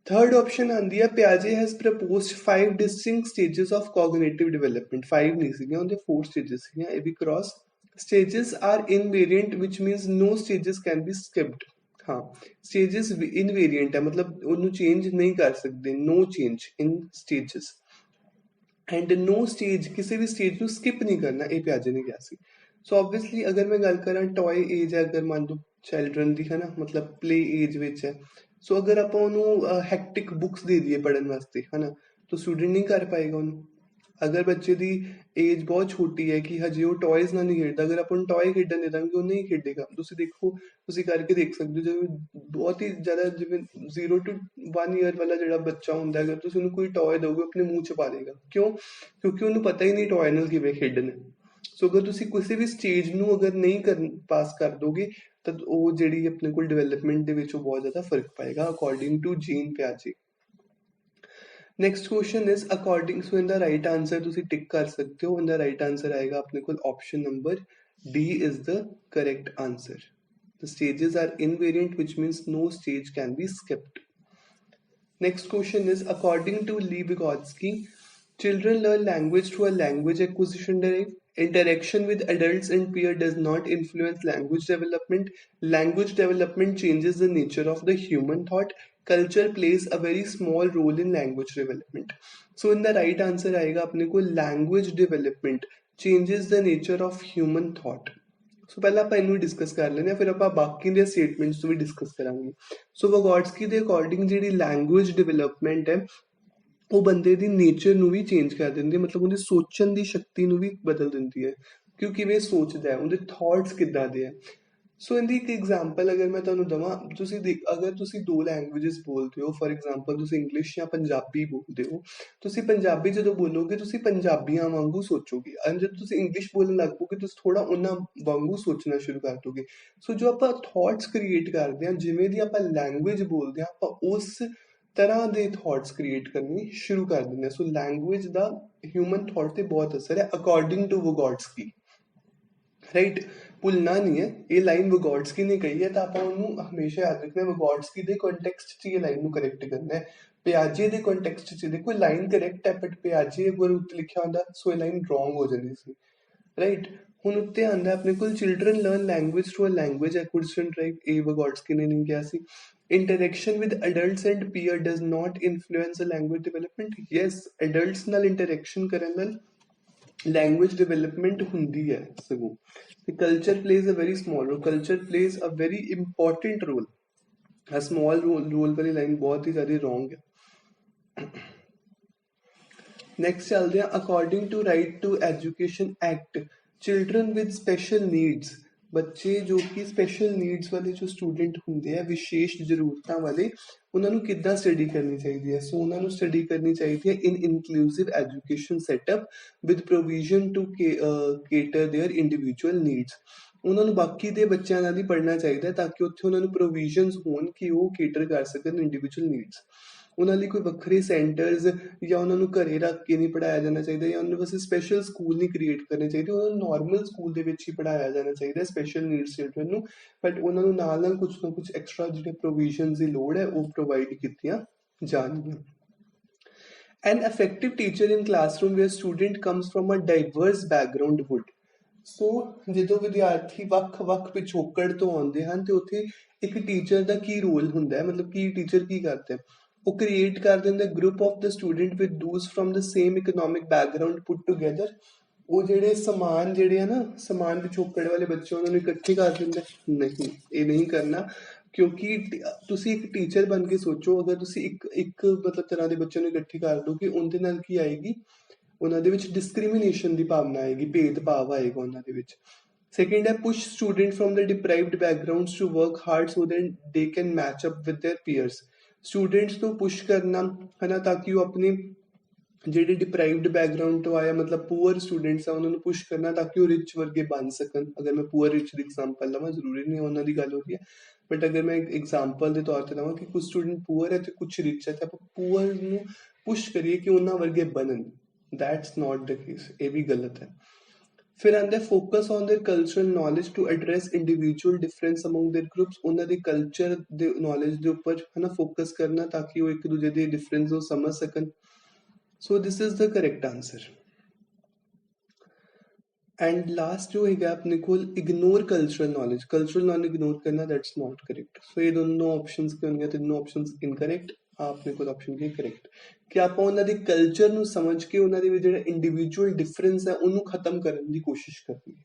Third option ਆਂਦੀ ਹੈ ਪਿਆਜੇ has proposed 5 distinct stages of cognitive development. 5 ਨਹੀਂ ਸੀਗੀਆਂ, ਉਹਦੇ 4 stages ਸੀਗੀਆਂ। ਇਹ ਵੀ cross stages are invariant, which means no stages can be skipped. ਹਾਂ, stages invariant ਹੈ, ਮਤਲਬ ਉਹਨੂੰ ਚੇਂਜ ਨਹੀਂ ਕਰ ਸਕਦੇ। no change in stages and no stage, ਕਿਸੇ ਵੀ ਸਟੇਜ ਨੂੰ ਸਕਿਪ ਨਹੀਂ ਕਰਨਾ, ਇਹ ਪਿਆਜੇ ਨੇ ਕਿਹਾ ਸੀ। ਸੋ ਆਬਵੀਅਸਲੀ ਅਗਰ ਮੈਂ ਗੱਲ ਕਰਾਂ ਟॉय ਏਜ ਹੈ, ਅਗਰ ਮੰਨ ਲਓ ਚਿਲਡਰਨ ਦੀ, ਹੈ ਨਾ, ਮਤਲਬ ਪਲੇ ਏਜ ਵਿੱਚ ਹੈ। ਸੋ ਅਗਰ ਆਪਾਂ ਉਹਨੂੰ ਹੈਕਟਿਕ ਬੁੱਕਸ ਦੇ ਦਈਏ ਪੜ੍ਹਨ ਵਾਸਤੇ, ਹੈ ਨਾ, ਤਾਂ ਸਟੂਡੈਂਟ ਨਹੀਂ ਕਰ ਪਾਏਗਾ ਉਹਨੂੰ। ਅਗਰ ਬੱਚੇ ਦੀ ਏਜ ਬਹੁਤ ਛੋਟੀ ਹੈ ਕਿ ਹਜੇ ਉਹ ਟॉयਜ਼ ਨਾਲ ਨਹੀਂ ਖੇਡਦਾ, ਅਗਰ ਆਪਾਂ ਉਹਨੂੰ ਟॉय ਖੇਡਣ ਦੇ ਦਾਂਗੇ ਉਹ ਨਹੀਂ ਖੇਡੇਗਾ। ਤੁਸੀਂ ਦੇਖੋ, ਤੁਸੀਂ ਕਰਕੇ ਦੇਖ ਸਕਦੇ ਹੋ, ਜਿਵੇਂ ਬਹੁਤ ਹੀ ਜ਼ਿਆਦਾ ਜਿਵੇਂ 0 to 1 year ਵਾਲਾ ਜਿਹੜਾ ਬੱਚਾ ਹੁੰਦਾ, ਅਗਰ ਤੁਸੀਂ ਉਹਨੂੰ ਕੋਈ ਟॉय ਦਿਓਗੇ ਆਪਣੇ ਮੂੰਹ 'ਚ ਪਾ ਲੇਗਾ। ਕਿਉਂ? ਕਿਉਂਕਿ ਉਹਨੂੰ ਪਤਾ ਹੀ ਨਹੀਂ ਟॉय ਨਾਲ ਕਿਵੇਂ ਖੇਡਣਾ। ਸੋ ਅਗਰ ਤੁਸੀਂ ਕਿਸੇ ਵੀ ਸਟੇਜ ਨੂੰ ਅਗਰ ਨਹੀਂ ਪਾਸ ਕਰ ਦੋਗੇ ਤਾਂ ਉਹ ਜਿਹੜੀ ਆਪਣੇ ਕੋਲ ਡਿਵੈਲਪਮੈਂਟ ਦੇ ਵਿੱਚ ਉਹ ਬਹੁਤ ਜ਼ਿਆਦਾ ਫਰਕ ਪਾਏਗਾ ਅਕੋਰਡਿੰਗ ਟੂ ਜੀਨ ਪਿਆਜੇ। Next question is according, so ਇਹਦਾ ਰਾਈਟ ਆਂਸਰ ਤੁਸੀਂ ਟਿਕ ਕਰ ਸਕਦੇ ਹੋ। ਇਹਦਾ ਰਾਈਟ ਆਂਸਰ ਆਏਗਾ ਆਪਣੇ ਕੋਲ option number D is the correct answer. The stages are invariant, which means no stage can be skipped. Next question is, according to Lee Vygotsky, children learn language through a language acquisition drive. Interaction with adults and peer does not influence language development. Language development changes the nature of the human thought. Culture plays a very small role in language development. So in the right answer आएगा अपने को language development changes the nature of human thought. ਸੋ ਪਹਿਲਾਂ ਆਪਾਂ ਇਹਨੂੰ discuss ਕਰ ਲੈਂਦੇ ਹਾਂ, ਫਿਰ ਆਪਾਂ ਬਾਕੀ ਦੇ ਸਟੇਟਮੈਂਟਸ ਤੋਂ ਵੀ ਡਿਸਕਸ ਕਰਾਂਗੇ। ਸੋ ਵਿਗੋਟਸਕੀ ਦੇ ਅਕੋਰਡਿੰਗ ਜਿਹੜੀ ਲੈਂਗੁਏਜ ਡਿਵੈਲਪਮੈਂਟ ਹੈ ਉਹ ਬੰਦੇ ਦੀ ਨੇਚਰ ਨੂੰ ਵੀ ਚੇਂਜ ਕਰ ਦਿੰਦੀ ਹੈ, ਮਤਲਬ ਉਹਦੀ ਸੋਚਣ ਦੀ ਸ਼ਕਤੀ ਨੂੰ ਵੀ ਬਦਲ ਦਿੰਦੀ ਹੈ ਕਿ ਉਹ ਕਿਵੇਂ ਸੋਚਦਾ ਹੈ, ਉਹਦੇ ਥਾਟਸ ਕਿੱਦਾਂ ਦੇ ਹੈ। ਸੋ ਇਹਦੀ ਇੱਕ ਐਗਜ਼ਾਮਪਲ ਅਗਰ ਮੈਂ ਤੁਹਾਨੂੰ ਦੇਵਾਂ, ਤੁਸੀਂ ਅਗਰ ਤੁਸੀਂ 2 ਲੈਂਗੁਏਜਸ ਬੋਲਦੇ ਹੋ, ਫॉर ਐਗਜ਼ਾਮਪਲ ਤੁਸੀਂ ਇੰਗਲਿਸ਼ ਜਾਂ ਪੰਜਾਬੀ ਬੋਲਦੇ ਹੋ, ਤੁਸੀਂ ਪੰਜਾਬੀ ਜਦੋਂ ਬੋਲੋਗੇ ਤੁਸੀਂ ਪੰਜਾਬੀਆਂ ਵਾਂਗੂ ਸੋਚੋਗੇ, ਐਂਡ ਜਦੋਂ ਤੁਸੀਂ ਇੰਗਲਿਸ਼ ਬੋਲਣ ਲੱਗ ਪੋਗੇ ਤੁਸੀਂ ਥੋੜਾ ਉਹਨਾਂ ਵਾਂਗੂ ਸੋਚਣਾ ਸ਼ੁਰੂ ਕਰ ਦੋਗੇ। ਸੋ ਜੋ ਆਪਾਂ ਥਾਟਸ ਕ੍ਰੀਏਟ ਕਰਦੇ ਹਾਂ, ਜਿਵੇਂ ਦੀ ਆਪਾਂ ਲੈਂਗੁਏਜ ਬੋਲਦੇ ਹਾਂ, ਆਪਾਂ ਉਸ ਤਰ੍ਹਾਂ ਦੇ ਥਾਟਸ ਕ੍ਰੀਏਟ ਕਰਨੇ ਸ਼ੁਰੂ ਕਰ ਦਿੰਦੇ ਹਾਂ। ਸੋ ਲੈਂਗੁਏਜ ਦਾ ਹਿਊਮਨ ਥਾਟ ਤੇ ਬਹੁਤ ਅਸਰ ਹੈ ਅਕੋਰਡਿੰਗ ਟੂ ਵਿਗੋਟਸਕੀ, ਰਾਈਟ। ਭੁੱਲਣਾ ਨਹੀਂ ਹੈ, ਇਹ ਲਾਈਨ ਵਿਗੋਟਸਕੀ ਨੇ ਕਹੀ ਹੈ ਤਾਂ ਆਪਾਂ ਉਹਨੂੰ ਹਮੇਸ਼ਾ ਯਾਦ ਰੱਖਣਾ। ਵਿਗੋਟਸਕੀ ਦੇ ਕੰਟੈਕਸਟ 'ਚ ਇਹ ਲਾਈਨ ਨੂੰ ਕਰੈਕਟ ਕਰਨਾ ਹੈ। ਪਿਆਜੇ ਦੇ ਕੰਟੈਕਸਟ 'ਚ ਦੇਖੋ ਲਾਈਨ ਕਰੈਕਟ ਹੈ, ਬਟ ਪਿਆਜੇ ਅਗਰ ਉੱਤੇ ਲਿਖਿਆ ਹੁੰਦਾ ਸੋ ਇਹ ਲਾਈਨ ਰੋਂਗ ਹੋ ਜਾਂਦੀ ਸੀ, ਰਾਈਟ। ਹੁਣ ਉੱਤੇ ਆਉਂਦਾ ਆਪਣੇ ਕੋਲ children learn language through a language acquisition drive, ਇਹ ਵਿਗੋਟਸਕੀ ਨੇ ਨਹੀਂ ਕਿਹਾ ਸੀ। Interaction with adults and peer does not influence a language development. Yes, adults ਨਾਲ ਇੰਟਰੈਕਸ਼ਨ ਕਰਨ ਨਾਲ ਲੈਂਗੁਏਜ ਡਿਵੈਲਪਮੈਂਟ ਹੁੰਦੀ ਹੈ ਸਗੋਂ। The culture plays a very small role. Culture plays a very important role. A small role वाली line बहुत ही ज़्यादा wrong है। Next चलते हैं, according to Right to Education Act, children with special needs ਬੱਚੇ ਜੋ ਕਿ ਸਪੈਸ਼ਲ ਨੀਡਸ ਵਾਲੇ ਜੋ ਸਟੂਡੈਂਟ ਹੁੰਦੇ ਆ, ਵਿਸ਼ੇਸ਼ ਜ਼ਰੂਰਤਾਂ ਵਾਲੇ, ਉਹਨਾਂ ਨੂੰ ਕਿੱਦਾਂ ਸਟੱਡੀ ਕਰਨੀ ਚਾਹੀਦੀ ਹੈ? ਸੋ ਉਹਨਾਂ ਨੂੰ ਸਟੱਡੀ ਕਰਨੀ ਚਾਹੀਦੀ ਹੈ in inclusive education setup with provision to cater their individual needs. ਉਹਨਾਂ ਨੂੰ ਬਾਕੀ ਦੇ ਬੱਚਿਆਂ ਨਾਲ ਹੀ ਪੜ੍ਹਨਾ ਚਾਹੀਦਾ ਤਾਂ ਕਿ ਉੱਥੇ ਉਹਨਾਂ ਨੂੰ ਪ੍ਰੋਵੀਜ਼ਨਸ ਹੋਣ ਕਿ ਉਹ ਕੇਟਰ ਕਰ ਸਕਣ ਇੰਡੀਵਿਜੂਅਲ ਨੀਡਸ। ਉਹਨਾਂ ਲਈ ਕੋਈ ਵੱਖਰੇ ਸੈਂਟਰਸ ਜਾਂ ਉਹਨਾਂ ਨੂੰ ਘਰੇ ਰੱਖ ਕੇ ਨਹੀਂ ਪੜ੍ਹਾਇਆ ਜਾਣਾ ਚਾਹੀਦਾ, ਜਾਂ ਉਹਨਾਂ ਵਾਸਤੇ ਸਪੈਸ਼ਲ ਸਕੂਲ ਨਹੀਂ ਕ੍ਰੀਏਟ ਕਰਨੇ ਚਾਹੀਦੇ, ਉਹਨਾਂ ਨੂੰ ਨਾਰਮਲ ਸਕੂਲ ਦੇ ਵਿੱਚ ਹੀ ਪੜ੍ਹਾਇਆ ਜਾਣਾ ਚਾਹੀਦਾ ਸਪੈਸ਼ਲ ਨੀਡਸ ਚਿਲਡਰਨ ਨੂੰ। ਬਟ ਉਹਨਾਂ ਨੂੰ ਨਾਲ ਨਾਲ ਕੁਛ ਨਾ ਕੁਛ ਐਕਸਟਰਾ ਜਿਹੜੇ ਪ੍ਰੋਵੀਜ਼ਨਸ ਦੀ ਲੋੜ ਹੈ ਉਹ ਪ੍ਰੋਵਾਈਡ ਕੀਤੀਆਂ ਜਾਣਗੀਆਂ। An effective teacher in classroom where student comes from a diverse background would। ਸੋ ਜਦੋਂ ਵਿਦਿਆਰਥੀ ਵੱਖ-ਵੱਖ ਪਿਛੋਕੜ ਤੋਂ ਆਉਂਦੇ ਹਨ ਤੇ ਉੱਥੇ ਇੱਕ ਟੀਚਰ ਦਾ ਕੀ ਰੋਲ ਹੁੰਦਾ ਹੈ, ਮਤਲਬ ਕਿ ਟੀਚਰ ਕੀ ਕਰਦਾ ਹੈ? ਉਹ ਕ੍ਰੀਏਟ ਕਰ ਦਿੰਦਾ group of the student with those from the same economic background put together. ਉਹ ਜਿਹੜੇ ਸਮਾਨ ਪਿਛੋਕੜ ਵਾਲੇ ਬੱਚੇ ਉਹਨਾਂ ਨੂੰ ਇਕੱਠੇ ਕਰ ਦਿੰਦਾ? ਨਹੀਂ, ਇਹ ਨਹੀਂ ਕਰਨਾ, ਕਿਉਂਕਿ ਤੁਸੀਂ ਇੱਕ ਟੀਚਰ ਬਣ ਕੇ ਸੋਚੋ, ਅਗਰ ਤੁਸੀਂ ਇੱਕ ਮਤਲਬ ਤਰ੍ਹਾਂ ਦੇ ਬੱਚਿਆਂ ਨੂੰ ਇਕੱਠੇ ਕਰ ਦੋ ਕਿ ਉਹਦੇ ਨਾਲ ਕੀ ਆਏਗੀ, ਉਹਨਾਂ ਦੇ ਵਿੱਚ ਡਿਸਕ੍ਰਿਮੀਨੇਸ਼ਨ ਦੀ ਭਾਵਨਾ ਆਏਗੀ, ਭੇਦਭਾਵ ਆਏਗਾ ਉਹਨਾਂ ਦੇ ਵਿੱਚ। ਸੈਕਿੰਡ ਹੈ push student from the deprived backgrounds to work hard so that they can match up with their peers. Students ਨੂੰ ਪੁਸ਼ ਕਰਨਾ ਹੈ ਨਾ, ਤਾਂ ਕਿ ਉਹ ਆਪਣੇ ਜਿਹੜੇ ਡਿਪਰਾਈਵਡ ਬੈਕਗਰਾਉਂਡ ਤੋਂ ਆਇਆ, ਮਤਲਬ ਪੂਅਰ ਸਟੂਡੈਂਟਸ ਆ, ਉਹਨਾਂ ਨੂੰ ਪੁਸ਼ ਕਰਨਾ ਤਾਂ ਕਿ ਉਹ ਰਿਚ ਵਰਗੇ ਬਣ ਸਕਣ। ਅਗਰ ਮੈਂ ਪੂਅਰ ਰਿਚ ਦੀ ਐਗਜ਼ਾਮਪਲ ਲਵਾਂ, ਜ਼ਰੂਰੀ ਨਹੀਂ ਉਹਨਾਂ ਦੀ ਗੱਲ ਹੋ ਰਹੀ ਹੈ, ਬਟ ਅਗਰ ਮੈਂ ਐਗਜ਼ਾਮਪਲ ਦੇ ਤੌਰ ਤੇ ਲਵਾਂ ਕਿ ਕੁਝ ਸਟੂਡੈਂਟ ਪੂਅਰ ਹੈ ਤੇ ਕੁਝ ਰਿਚ ਹੈ, ਤਾਂ ਆਪਾਂ ਪੂਅਰ ਨੂੰ ਪੁਸ਼ ਕਰੀਏ ਕਿ ਉਹਨਾਂ ਵਰਗੇ ਬਣਨ। ਦੈਟਸ ਨਾਟ ਦ ਕੇਸ, ਇਹ ਵੀ ਗਲਤ ਹੈ। ਫਿਰ ਆਉਂਦਾ focus on their cultural knowledge to address individual difference among their groups. ਉਹਨਾਂ ਦੇ ਕਲਚਰ ਦੇ ਨੌਲੇਜ ਦੇ ਉੱਪਰ ਹੈ ਨਾ ਫੋਕਸ ਕਰਨਾ ਤਾਂ ਕਿ ਉਹ ਇੱਕ ਦੂਜੇ ਦੇ ਡਿਫਰੈਂਸ ਨੂੰ ਸਮਝ ਸਕਣ। So this is the correct answer. And last ਜੋ ਹੈਗਾ ਆਪਣੇ ਕੋਲ, ਇਗਨੋਰ ਕਲਚਰਲ ਨੌਲੇਜ ਇਗਨੋਰ ਕਰਨਾ, दैट्स नॉट करेक्ट। ਸੋ ਇਹ ਦੋਨੋਂ ਆਪਸ਼ਨਸ ਕੀ ਹੋਣਗੀਆਂ? ਤਿੰਨੋਂ ਆਪਸ਼ਨਸ ਇਨਕਰੈਕਟ। ਆਪਣੇ ਕੋਲ ਆਪਸ਼ਨ ਕੀ ਕਰੈਕਟ, ਕਿ ਆਪਾਂ ਉਹਨਾਂ ਦੇ ਕਲਚਰ ਨੂੰ ਸਮਝ ਕੇ ਉਹਨਾਂ ਦੇ ਵਿੱਚ ਜਿਹੜਾ ਇੰਡੀਵਿਜੂਅਲ ਡਿਫਰੈਂਸ ਹੈ ਉਹਨੂੰ ਖਤਮ ਕਰਨ ਦੀ ਕੋਸ਼ਿਸ਼ ਕਰਨੀ ਹੈ।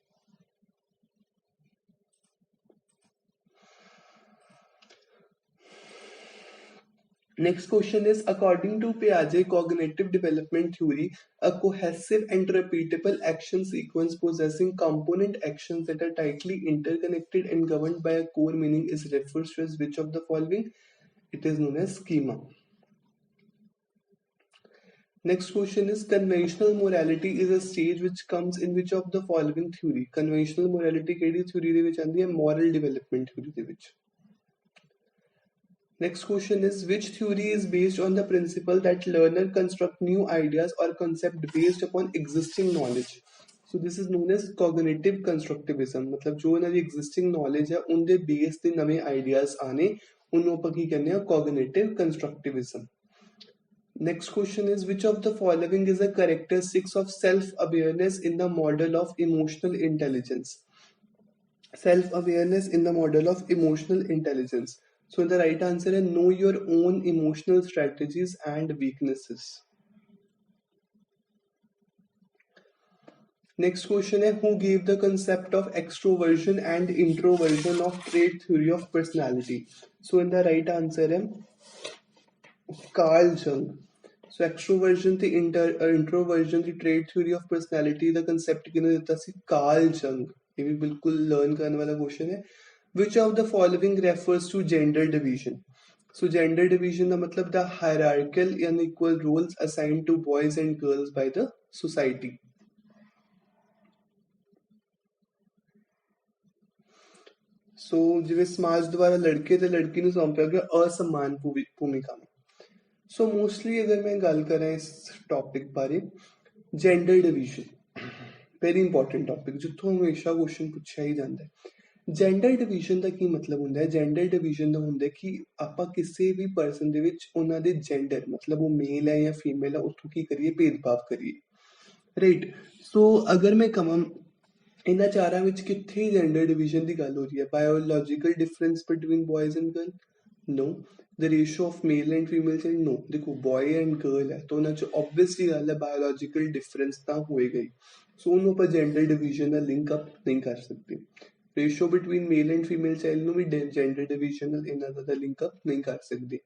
Next question is, according to Piaget cognitive development theory, a cohesive and repeatable action sequence possessing component actions that are tightly interconnected and governed by a core meaning is referred to as which of the following? It is known as schema. Next question is, conventional morality is a stage which comes in which of the following theory? Conventional morality ਕਿਹੜੀ theory ਦੇ ਵਿੱਚ ਆਉਂਦੀ ਹੈ? moral development theory ਦੇ ਵਿੱਚ। Next question is, which theory is based on the principle that learner construct new ideas or concept based upon existing knowledge? So this is known as cognitive constructivism। मतलब जो ਇਹਨਾਂ ਦੀ existing knowledge ਹੈ ਉਹਦੇ base ਤੇ ਨਵੇਂ ideas ਆने, ਉਹਨੂੰ ਆਪਾਂ ਕੀ ਕਹਿੰਦੇ ਆ? cognitive constructivism। Next question is, which of the following is a characteristics of self-awareness in the model of emotional intelligence? Self-awareness in the model of emotional intelligence. So the right answer is know your own emotional strategies and weaknesses. Next question is, who gave the concept of extroversion and introversion of trait theory of personality? So in the right answer is Carl Jung। So extroversion ਤੇ introversion the trait theory of personality the concept ਕਿਹਨੇ ਦਿੱਤਾ ਸੀ? Carl Jung। ਇਹ ਵੀ ਬਿਲਕੁਲ learn ਕਰਨ ਵਾਲਾ question ਹੈ। Which of the following refers to gender division? So gender division ਦਾ ਮਤਲਬ the hierarchical unequal roles assigned to boys and girls by the society। So ਜਿਵੇਂ ਸਮਾਜ ਦੁਆਰਾ ਲੜਕੇ ਤੇ ਲੜਕੀ ਨੂੰ ਸੌਂਪਿਆ ਗਿਆ ਅਸਮਾਨ ਭੂਮਿਕਾਵਾਂ। ਸੋ ਮੋਸਟਲੀ ਅਗਰ ਮੈਂ ਗੱਲ ਕਰਾਂ ਇਸ ਟੌਪਿਕ ਬਾਰੇ, gender division very important topic, ਜਿੱਥੋਂ ਹਮੇਸ਼ਾ ਕੁਐਸਚਨ ਪੁੱਛਿਆ ਹੀ ਜਾਂਦਾ ਹੈ। ਜੈਂਡਰ ਡਿਵੀਜ਼ਨ ਦਾ ਕੀ ਮਤਲਬ ਹੁੰਦਾ ਹੈ? ਜੈਂਡਰ ਡਿਵੀਜ਼ਨ ਦਾ ਹੁੰਦਾ ਕਿ ਆਪਾਂ ਕਿਸੇ ਵੀ ਪਰਸਨ ਦੇ ਵਿੱਚ ਉਹਨਾਂ ਦੇ ਜੈਂਡਰ, ਮਤਲਬ ਉਹ ਮੇਲ ਹੈ ਜਾਂ ਫੀਮੇਲ ਹੈ, ਉੱਥੋਂ ਕੀ ਕਰੀਏ? ਭੇਦਭਾਵ ਕਰੀਏ, ਰਾਈਟ। ਸੋ ਅਗਰ ਮੈਂ ਕਹਾਂ ਇਹਨਾਂ ਚਾਰਾਂ ਵਿੱਚ ਕਿੱਥੇ ਜੈਂਡਰ ਡਿਵੀਜ਼ਨ ਦੀ ਗੱਲ ਹੋ ਰਹੀ ਹੈ? Biological difference between boys and girl? No. The ratio of male and female child? No. देखो बॉय एंड गर्ल है तो उन्होंने ऑब्वियसली गल है बायोलॉजिकल डिफरेंस तो होएगा ही। सो उन्होंने आप जेंडर डिवीजन का लिंक अप नहीं कर सकते। Ratio between mail and female child भी जेंडर डिवीजन इन्ना ज़्यादा लिंक अप नहीं कर सकते।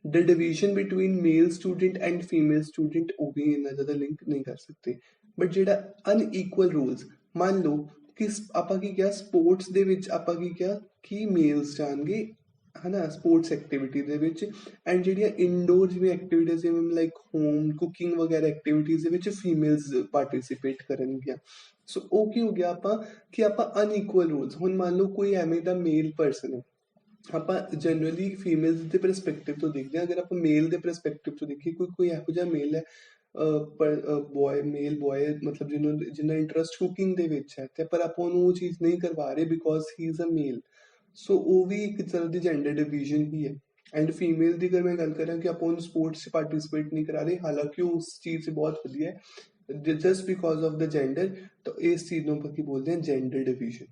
The division between male student and female student वो भी इन्ना ज़्यादा लिंक नहीं कर सकते। बट जेड़ा अनईक्वल रोल्स, मान लो ਕਿ ਆਪਾਂ ਕੀ ਕਿਹਾ ਸਪੋਰਟਸ ਦੇ ਵਿੱਚ ਆਪਾਂ ਕੀ ਕਿਹਾ ਕਿ ਮੇਲਸ ਜਾਣਗੇ ਹਨਾ ਸਪੋਰਟਸ ਐਕਟੀਵਿਟੀ ਦੇ ਵਿੱਚ ਐਂਡ ਜਿਹੜੀਆਂ ਇਨਡੋਰ ਜਿਵੇਂ ਐਕਟੀਵਿਟੀਜ਼ ਜਿਵੇਂ ਲਾਈਕ ਹੋਮ ਕੁਕਿੰਗ ਵਗੈਰਾ ਐਕਟੀਵਿਟੀਜ਼ ਦੇ ਵਿੱਚ ਫੀਮੇਲਸ ਪਾਰਟਿਸਿਪੇਟ ਕਰਨਗੀਆਂ ਸੋ ਉਹ ਕੀ ਹੋ ਗਿਆ ਆਪਾਂ ਕਿ ਆਪਾਂ ਅਨਇਕੁਅਲ ਰੋਲਸ ਹੁਣ ਮੰਨ ਲਓ ਕੋਈ ਐਵੇਂ ਦਾ ਮੇਲ ਪਰਸਨ ਹੈ ਆਪਾਂ ਜਨਰਲੀ ਫੀਮੇਲਸ ਦੇ ਪਰਸਪੈਕਟਿਵ ਤੋਂ ਦੇਖਦੇ ਹਾਂ ਅਗਰ ਆਪਾਂ ਮੇਲ ਦੇ ਪਰਸਪੈਕਟਿਵ ਤੋਂ ਦੇਖੀਏ ਕੋਈ ਇਹੋ ਜਿਹਾ ਮੇਲ ਹੈ ਮੇਲ ਬॉय ਮਤਲਬ ਜਿੰਨਾ ਇੰਟਰਸਟ ਕੁਕਿੰਗ ਦੇ ਵਿੱਚ ਹੈ ਤੇ ਪਰ ਆਪਾਂ ਉਹਨੂੰ ਉਹ ਚੀਜ਼ ਨਹੀਂ ਕਰਵਾ ਰਹੇ ਬਿਕੋਜ਼ ਹੀ ਇਜ਼ ਅ ਮੇਲ ਸੋ ਉਹ ਵੀ ਇੱਕ ਤਰ੍ਹਾਂ ਦੀ ਜੈਂਡਰ ਡਿਵੀਜ਼ਨ ਹੀ ਹੈ ਐਂਡ ਫੀਮੇਲ ਦੀ ਅਗਰ ਮੈਂ ਗੱਲ ਕਰਾਂ ਕਿ ਆਪਾਂ ਉਹਨੂੰ ਸਪੋਰਟਸ 'ਚ ਪਾਰਟਿਸਿਪੇਟ ਨਹੀਂ ਕਰਾ ਰਹੇ ਹਾਲਾਂਕਿ ਉਹ ਉਸ ਚੀਜ਼ 'ਚ ਬਹੁਤ ਵਧੀਆ ਹੈ just because of the gender ਤਾਂ ਇਸ ਚੀਜ਼ ਨੂੰ ਆਪਾਂ ਕੀ ਬੋਲਦੇ ਹਾਂ gender division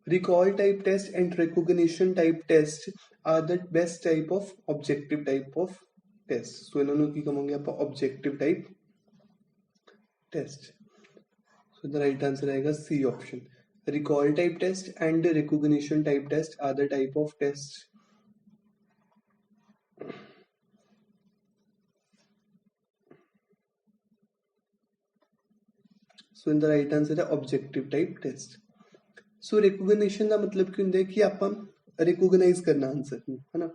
recall type test and recognition type test are the best type of objective type of test so ਇਹਨਾਂ ਨੂੰ ਕੀ ਕਹਾਂਗੇ ਆਪਾਂ objective type test so the right answer ਆਏਗਾ C option recall type test and recognition type test are the type of test so in the right answer है objective type test ਸੋ recognition ਦਾ ਮਤਲਬ ਕੀ ਹੁੰਦਾ ਹੈ ਕਿ ਆਪਾਂ ਰਿਕੋਗਨਾਈਜ਼ ਕਰਨਾ answer ਨੂੰ ਹਨਾ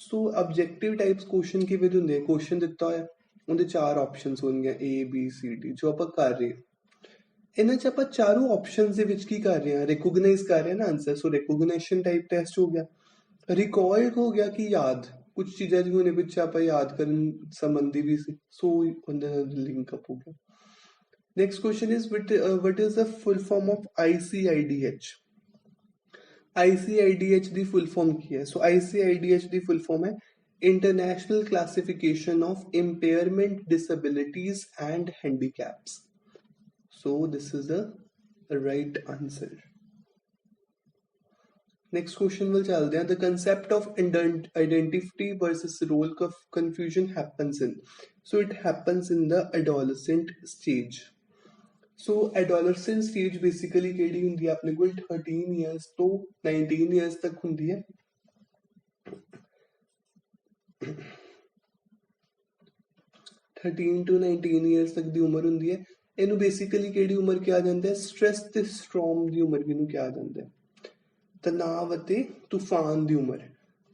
ਸੋ ਆਬਜੈਕਟਿਵ ਟਾਈਪਸ ਕੁਐਸਚਨ ਕਿਵੇਂ ਦੇ ਹੁੰਦੇ ਆ ਕੁਐਸਚਨ ਦਿੱਤਾ ਹੋਇਆ ਉਹਦੇ ਚਾਰ ਆਪਸ਼ਨਸ ਹੋਣਗੀਆਂ A B C D ਜੋ ਆਪਾਂ ਕਰ ਰਹੇ ਇਹਨਾਂ 'ਚ ਆਪਾਂ ਚਾਰੋਂ ਆਪਸ਼ਨਸ ਦੇ ਵਿੱਚ ਕੀ ਕਰ ਰਹੇ ਹਾਂ ਰਿਕੋਗਨਾਈਜ਼ ਕਰ ਰਹੇ ਹਾਂ ਨਾ ਆਨਸਰ ਸੋ ਰਿਕੋਗਨੀਸ਼ਨ ਟਾਈਪ ਟੈਸਟ ਹੋ ਗਿਆ ਰਿਕਾਲ ਹੋ ਗਿਆ ਕਿ ਯਾਦ ਕੁਝ ਚੀਜ਼ਾਂ ਜਿਵੇਂ ਉਹਨੇ ਵਿੱਚ ਆਪਾਂ ਯਾਦ ਕਰਨ ਸੰਬੰਧੀ ਵੀ ਸੀ ਸੋ ਉਹਦੇ ਨਾਲ ਲਿੰਕ ਅਪ ਹੋ ਗਿਆ Next question is what is the full form of ICIDH? ICIDH the full form ਕੀ ਹੈ? So ICIDH ਦੀ full form ਹੈ International Classification of Impairment, Disabilities and Handicaps. So this is the right answer. Next question will ਚੱਲਦੇ ਹਾਂ The concept of identity versus role confusion happens in. So it happens in the adolescent stage. So adolescent stage basically ਕਿਹੜੀ ਹੁੰਦੀ ਹੈ ਆਪਣੇ ਕੋਲ 13 years ਤੋਂ 19 years ਤੱਕ ਹੁੰਦੀ ਹੈ 13 to 19 ਇਅਰਸ ਤੱਕ ਦੀ ਉਮਰ ਹੁੰਦੀ ਹੈ ਇਹਨੂੰ ਬੇਸਿਕਲੀ ਕਿਹੜੀ ਉਮਰ ਕਿਹਾ ਜਾਂਦਾ ਹੈ ਸਟ੍ਰੈਸ ਤੇ ਸਟ੍ਰੋਮ ਦੀ ਉਮਰ ਵੀ ਇਹਨੂੰ ਕਿਹਾ ਜਾਂਦਾ ਹੈ ਤਣਾਅ ਅਤੇ ਤੂਫਾਨ ਦੀ ਉਮਰ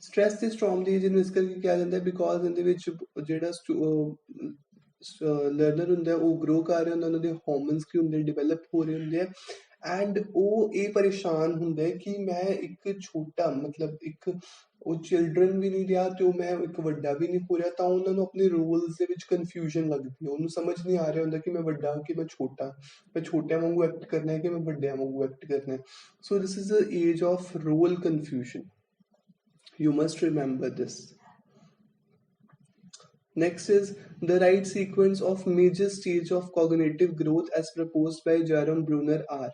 ਸਟ੍ਰੈਸ ਤੇ ਸਟ੍ਰੋਮ ਦੀ ਜਿਹਨੂੰ ਇਸ ਕਰਕੇ ਕਿਹਾ ਜਾਂਦਾ ਹੈ ਬਿਕੋਜ਼ ਇਹਦੇ ਵਿੱਚ ਜਿਹੜਾ ਲਰਨਰ ਹੁੰਦਾ ਉਹ ਗਰੋ ਕਰ ਰਹੇ ਹੁੰਦੇ ਉਹਨਾਂ ਦੇ ਹਾਰਮੋਨਸ ਕੀ ਹੁੰਦੇ ਡਿਵੈਲਪ ਹੋ ਰਹੇ ਹੁੰਦੇ ਆ ਐਂਡ ਉਹ ਇਹ ਪਰੇਸ਼ਾਨ ਹੁੰਦਾ ਕਿ ਮੈਂ ਇੱਕ ਛੋਟਾ ਮਤਲਬ ਇੱਕ ਉਹ ਚਿਲਡਰਨ ਵੀ ਨਹੀਂ ਰਿਹਾ ਤੇ ਉਹ ਮੈਂ ਇੱਕ ਵੱਡਾ ਵੀ ਨਹੀਂ ਹੋ ਰਿਹਾ ਤਾਂ ਉਹਨਾਂ ਨੂੰ ਆਪਣੇ ਰੋਲਸ ਦੇ ਵਿੱਚ ਕਨਫਿਊਜ਼ਨ ਲੱਗਦੀ ਹੈ ਉਹਨੂੰ ਸਮਝ ਨਹੀਂ ਆ ਰਿਹਾ ਹੁੰਦਾ ਕਿ ਮੈਂ ਵੱਡਾ ਕਿ ਮੈਂ ਛੋਟਿਆਂ ਵਾਂਗੂ ਐਕਟ ਕਰਨਾ ਹੈ ਕਿ ਮੈਂ ਵੱਡਿਆਂ ਵਾਂਗੂ ਐਕਟ ਕਰਨਾ ਹੈ so this is the age of role confusion you must remember this Next is the right sequence of major stage of cognitive growth as proposed by Jerome Bruner are.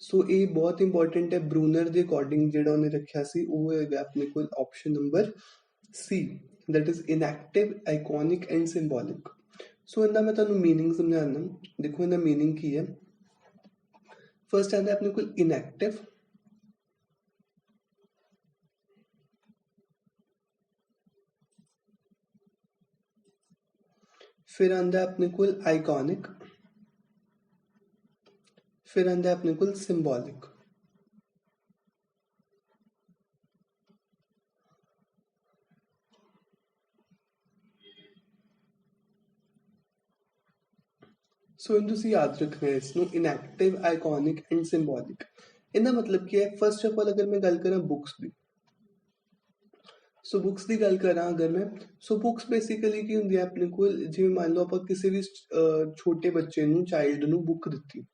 So ਇਹ ਬਹੁਤ important ਹੈ ਬਰੂਨਰ ਦੇ according ਜਿਹੜਾ ਉਹਨੇ ਰੱਖਿਆ ਸੀ ਉਹ ਹੈਗਾ ਆਪਣੇ ਕੋਲ option number C that is inactive, iconic and symbolic. So ਇਹਦਾ ਮੈਂ ਤੁਹਾਨੂੰ ਮੀਨਿੰਗ ਸਮਝਾਉਣਾ ਦੇਖੋ ਇਹਦਾ ਮੀਨਿੰਗ ਕੀ ਹੈ ਫਰਸਟ ਆਂਦਾ ਆਪਣੇ ਕੋਲ inactive फिर आंदा अपने कोल आइकॉनिक फिर आंदा अपने कोल सिंबॉलिक सो इन तुसी याद रखना है इसनों इनएक्टिव आइकॉनिक एंड सिंबॉलिक इनका मतलब क्या है फर्स्ट ऑफ ऑल अगर मैं गल करा बुक्स की सो बुक्स की गल करा अगर मैं सो बुक्स बेसिकली की होंगी अपने को जिवें मान लो आप किसी भी छोटे बच्चे नूं चाइल्ड नूं बुक दिती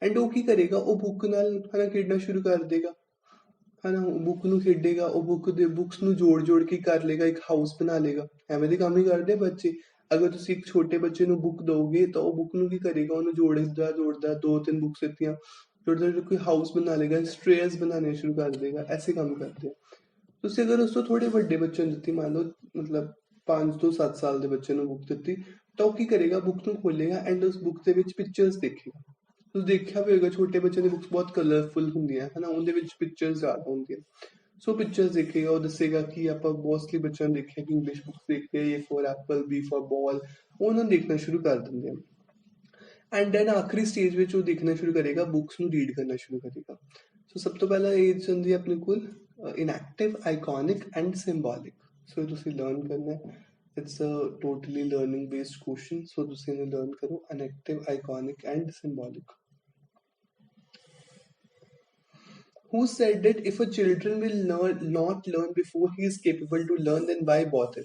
एंड वो की करेगा वो बुक नाल है ना खेडना शुरू कर देगा है ना बुक नूं खेडेगा वो बुक्स नूं जोड़ के कर लेगा एक हाउस बना लेगा एवें दे काम ही करदे बच्चे अगर तुसी एक छोटे बच्चे नूं बुक दोगे तो वो बुक नूं की करेगा उन्हें जोड़दा दो तीन बुक्स दित्तियां जोड़दा कोई हाउस बना लेगा स्ट्रेयर्स बनाने शुरू कर देगा ऐसे काम करते हैं ਤੁਸੀਂ ਅਗਰ ਉਸ ਤੋਂ ਥੋੜੇ ਵੱਡੇ ਬੱਚੇ ਨੂੰ ਦਿੱਤੀ ਮੰਨ ਲਓ ਮਤਲਬ 5 ਤੋਂ 7 ਸਾਲ ਦੇ ਬੱਚੇ ਨੂੰ ਬੁੱਕ ਦਿੱਤੀ ਤਾਂ ਉਹ ਕੀ ਕਰੇਗਾ ਬੁੱਕ ਨੂੰ ਖੋਲੇਗਾ ਐਂਡ ਉਸ ਬੁੱਕ ਦੇ ਵਿੱਚ ਪਿਕਚਰਸ ਦੇਖੇਗਾ ਤੁਸੀਂ ਦੇਖਿਆ ਵੀ ਹੋਵੇਗਾ ਛੋਟੇ ਬੱਚੇ ਦੀ ਬੁੱਕਸ ਬਹੁਤ ਕਲਰਫੁਲ ਹੁੰਦੀਆਂ ਹਨਾ ਉਹਦੇ ਵਿੱਚ ਪਿਕਚਰਸ ਜ਼ਿਆਦਾ ਹੁੰਦੀਆਂ ਸੋ ਪਿਕਚਰਸ ਦੇਖੇਗਾ ਉਹ ਦੱਸੇਗਾ ਕਿ ਆਪਾਂ ਮੋਸਟਲੀ ਬੱਚਿਆਂ ਨੂੰ ਦੇਖਿਆ ਕਿ ਇੰਗਲਿਸ਼ ਬੁੱਕਸ ਦੇਖਦੇ A for apple B for ball ਉਹਨਾਂ ਨੂੰ ਦੇਖਣਾ ਸ਼ੁਰੂ ਕਰ ਦਿੰਦੇ ਆ एंड देन आखिरी स्टेज ਵਿੱਚ ਉਹ ਦੇਖਣਾ ਸ਼ੁਰੂ ਕਰੇਗਾ, ਬੁੱਕਸ ਨੂੰ ਰੀਡ ਕਰਨਾ ਸ਼ੁਰੂ ਕਰੇਗਾ। ਸੋ ਸਭ ਤੋਂ ਪਹਿਲਾਂ ਏਜ ਹੁੰਦੀ ਹੈ ਆਪਣੇ ਕੋਲ enactive, iconic and symbolic. So ਤੁਸੀਂ ਲਰਨ ਕਰਨਾ ਹੈ। It's a totally learning based question. So ਤੁਸੀਂ ਇਹਨੂੰ ਲਰਨ ਕਰੋ, enactive, iconic and symbolic. Who said that if a children will not learn before he is capable to learn, then why bother?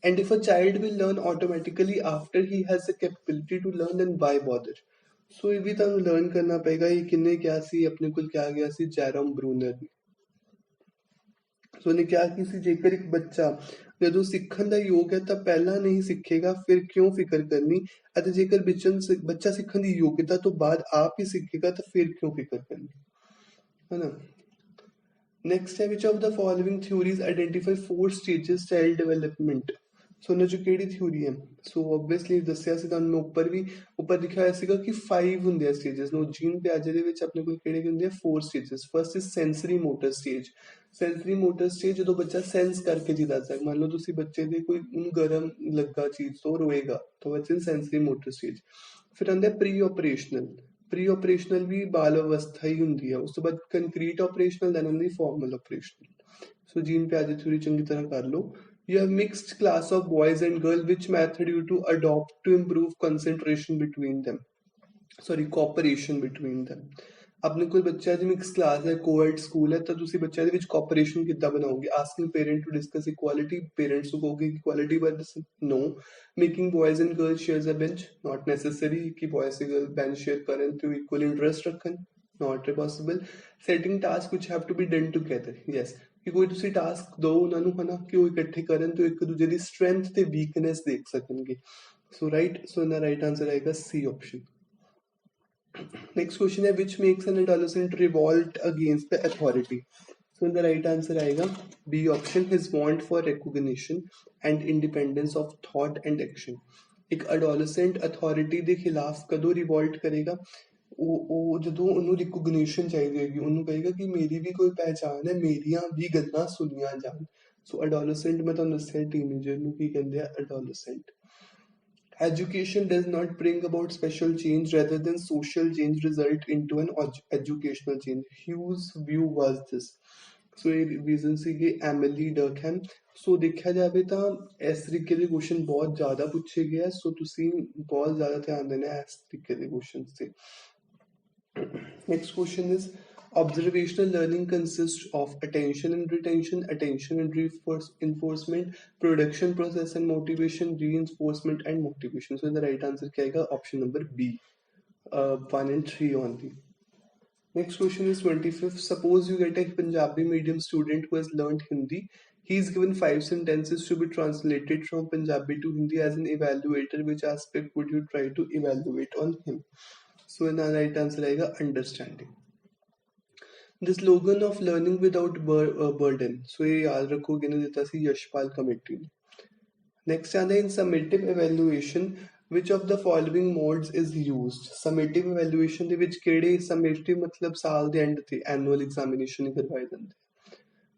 And if a child will learn automatically after he has the capability to learn, then why bother? So ਇਹ ਵੀ ਤੁਹਾਨੂੰ learn ਕਰਨਾ ਪਏਗਾ। ਇਹ ਕਿੰਨੇ ਕਿਹਾ ਸੀ, ਆਪਣੇ ਕੋਲ ਕਿਹਾ ਗਿਆ ਸੀ ਜੈਰੋਮ ਬਰੂਨਰ ਨੇ। ਸੋ ਉਹਨੇ ਕਿਹਾ ਕਿ ਸੀ ਜੇਕਰ ਇੱਕ ਬੱਚਾ ਜਦੋਂ ਸਿੱਖਣ ਦਾ ਯੋਗ ਹੈ ਤਾਂ ਪਹਿਲਾਂ ਨਹੀਂ ਸਿੱਖੇਗਾ, ਫਿਰ ਕਿਉਂ ਫਿਕਰ ਕਰਨੀ, ਅਤੇ ਜੇਕਰ ਬੱਚਾ ਸਿੱਖਣ ਦੀ ਯੋਗਤਾ ਤੋਂ ਬਾਅਦ ਆਪ ਹੀ ਸਿੱਖੇਗਾ ਤਾਂ ਫਿਰ ਕਿਉਂ ਫਿਕਰ ਕਰਨੀ, है ना। नेक्स्ट है, which of the following theories identify 4 stages child development. So ਉਹਨਾਂ ਚੋਂ ਕਿਹੜੀ ਥਿਊਰੀ ਹੈ। ਸੋ ਓਬਵੀਅਸਲੀ ਦੱਸਿਆ ਸੀ ਤੁਹਾਨੂੰ, ਮੈਂ ਉੱਪਰ ਲਿਖਿਆ ਹੋਇਆ ਸੀਗਾ ਕਿ 5 ਹੁੰਦੇ ਆ ਸਟੇजेस ਨੂੰ। ਜੀਨ ਪਿਆਜੇ ਦੇ ਵਿੱਚ ਆਪਣੇ ਕੋਲ ਕਿਹੜੇ ਹੁੰਦੇ ਆ, 4 stages. First is sensory motor stage. Sensory motor stage ਜਦੋਂ ਬੱਚਾ ਸੈਂਸ ਕਰਕੇ ਜੀ ਦੱਸਦਾ ਹੈ। ਮੰਨ ਲਓ ਤੁਸੀਂ ਬੱਚੇ ਦੇ ਕੋਈ ਉਹਨੂੰ ਗਰਮ ਲੱਗਾ ਚੀਜ਼ ਤੋਂ ਰੋਏਗਾ, ਤਾਂ ਬੱਚੇ ਨੂੰ ਸੈਂਸਰੀ ਮੋਟਰ ਸਟੇਜ। ਫਿਰ ਆਉਂਦਾ ਪ੍ਰੀ ਆਪਰੇਸ਼ਨਲ। ਪ੍ਰੀ ਆਪਰੇਸ਼ਨਲ ਵੀ ਬਾਲ ਅਵਸਥਾ ਹੀ ਹੁੰਦੀ ਹੈ। ਉਸ ਤੋਂ ਬਾਅਦ ਕੰਕਰੀਟ ਆਪਰੇਸ਼ਨਲ, ਦੈਨ ਹੁੰਦੀ ਫਾਰਮਲ ਆਪਰੇਸ਼ਨਲ। ਸੋ ਜੀਨ ਪਿਆਜੇ ਥਿਊਰੀ ਚੰਗੀ ਤਰ੍ਹਾਂ ਕਰ ਲਓ। You have mixed class of boys and girls. Which method you to adopt to improve concentration between them? Sorry, cooperation between them. ਆਪਣੇ ਕੋਲ ਬੱਚਿਆਂ ਦੀ ਮਿਕਸ ਕਲਾਸ ਹੈ, ਕੋਐਡ ਸਕੂਲ ਹੈ, ਤਾਂ ਤੁਸੀਂ ਬੱਚਿਆਂ ਦੇ ਵਿੱਚ ਕੋਆਪਰੇਸ਼ਨ ਕਿੱਦਾਂ ਬਣਾਓਗੇ। Asking parent to discuss equality, parents ਨੂੰ ਕਹੋਗੇ ਇਕੁਆਲਿਟੀ ਬਾਰੇ ਦੱਸਣ, no. Making boys and girls shares a bench, not necessary ਕਿ ਬॉयਜ਼ ਤੇ ਗਰਲ ਬੈਂਚ ਸ਼ੇਅਰ ਕਰਨ ਤੇ ਇਕੁਅਲ ਇੰਟਰਸਟ ਰੱਖਣ, ਨਾਟ ਪੋਸੀਬਲ। ਸੈਟਿੰਗ ਟਾਸਕ ਵਿਚ have to be done together, yes, ਕਿ ਕੋਈ ਤੁਸੀਂ ਟਾਸਕ ਦਿਓ ਉਹਨਾਂ ਨੂੰ, ਹਨਾ, ਕਿ ਉਹ ਇਕੱਠੇ ਕਰਨ ਤੇ ਇੱਕ ਦੂਜੇ ਦੀ ਸਟਰੈਂਥ ਤੇ ਵੀਕਨੈਸ ਦੇਖ ਸਕਣਗੇ। ਸੋ ਰਾਈਟ, ਸੋ ਇਹਦਾ ਰਾਈਟ ਆਂਸਰ ਆਏਗਾ ਸੀ ਆਪਸ਼ਨ। नेक्स्ट क्वेश्चन है, which makes an adolescent revolt against the authority. So the right answer आएगा B option, his want for recognition and independence of thought and action. एक adolescent authority ਦੇ ਖਿਲਾਫ ਕਦੋਂ revolt ਕਰੇਗਾ, ਉਹ ਜਦੋਂ ਉਹਨੂੰ ਰਿਕੋਗਨੀਸ਼ਨ ਚਾਹੀਦੀ ਹੋਏਗੀ, ਉਹਨੂੰ ਕਹੇਗਾ ਕਿ ਮੇਰੀ ਵੀ ਕੋਈ ਪਹਿਚਾਨ ਹੈ, ਮੇਰੀਆਂ ਵੀ ਗੱਲਾਂ ਸੁਣੀਆਂ ਜਾਣ। ਸੋ ਐਡੋਲੈਸੈਂਟ ਮੈਂ ਤੁਹਾਨੂੰ ਦੱਸਿਆ ਟੀਨੇਜਰ ਨੂੰ ਕੀ ਕਹਿੰਦੇ ਆ, ਐਡੋਲੈਸੈਂਟ। Education does not bring about special change, rather than social change result into an educational change. Hugh's view was this. ਸੋ ਇਹ ਰੀਜ਼ਨ ਸੀਗੇ ਐਮਿਲੀ ਡਰਕਹੈਮ। ਸੋ ਦੇਖਿਆ ਜਾਵੇ ਤਾਂ ਇਸ ਤਰੀਕੇ ਦੇ ਕੁਐਸਚਨ ਬਹੁਤ ਜ਼ਿਆਦਾ ਪੁੱਛੇ ਗਏ ਆ। ਸੋ ਤੁਸੀਂ ਬਹੁਤ ਜ਼ਿਆਦਾ ਧਿਆਨ ਦੇਣਾ ਇਸ ਤਰੀਕੇ ਦੇ ਕੁਐਸਚਨ ਤੇ। Next question is, observational learning consists of attention and retention, attention and reinforcement, production process and motivation, reinforcement and motivation. So the right answer क्या आएगा, option number B, 1 and 3 only. Next question is 25th. Suppose you get a Punjabi medium student who has learned Hindi. He is given 5 sentences to be translated from Punjabi to Hindi. As an evaluator, which aspect would you try to evaluate on him? So the right answer आएगा understanding. The slogan of learning without burden. So ये याद रखोगे ना, देता सी Yashpal committee ने। Next आता है, in summative evaluation which of the following modes is used? Summative evaluation ਦੇ ਵਿੱਚ ਕਿਹੜੇ, summative मतलब साल ਦੇ end ਤੇ annual examination ਹੀ ਕਰਵਾਏ ਜਾਂਦੇ।